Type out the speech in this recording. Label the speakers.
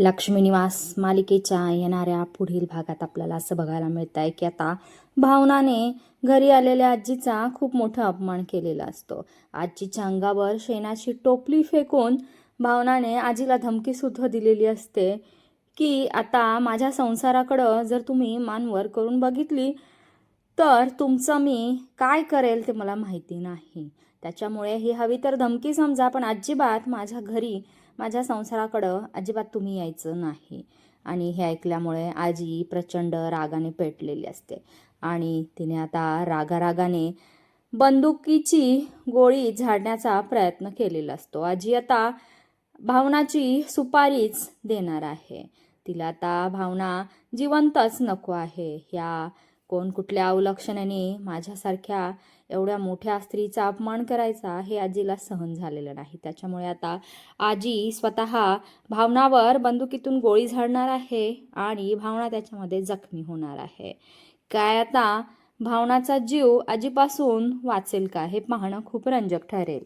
Speaker 1: लक्ष्मी निवास मालिकेच्या येणाऱ्या पुढील भागात आपल्याला असं बघायला मिळत आहे की आता भावनाने घरी आलेल्या आजीचा खूप मोठा अपमान केलेला असतो. आजीच्या अंगावर शेणाची टोपली फेकून भावनाने आजीला धमकी सुद्धा दिलेली असते की आता माझ्या संसाराकडं जर तुम्ही मान वर करून बघितली तर तुमचं मी काय करेल ते मला माहिती नाही. त्याच्यामुळे ही हवी तर धमकी समजा, पण अजिबात माझ्या घरी माझ्या संसाराकडं अजिबात तुम्ही यायचं नाही. आणि हे ऐकल्यामुळे आजी प्रचंड रागाने पेटलेली असते आणि तिने आता रागारागाने बंदुकीची गोळी झाडण्याचा प्रयत्न केलेला असतो. आजी आता भावनाची सुपारीच देणार आहे. तिला आता भावना जिवंतच नको आहे. ह्या कोण कुठल्या अवलक्षणाने माझ्यासारख्या एवढ्या मोठ्या स्त्रीचा अपमान करायचा हे आजीला सहन झालेलं नाही. त्याच्यामुळे आता आजी स्वतः भावनावर बंदुकीतून गोळी झाडणार आहे आणि भावना त्याच्यामध्ये जखमी होणार आहे. काय आता भावनाचा जीव आजीपासून वाचेल का हे पाहणं खूप रंजक ठरेल.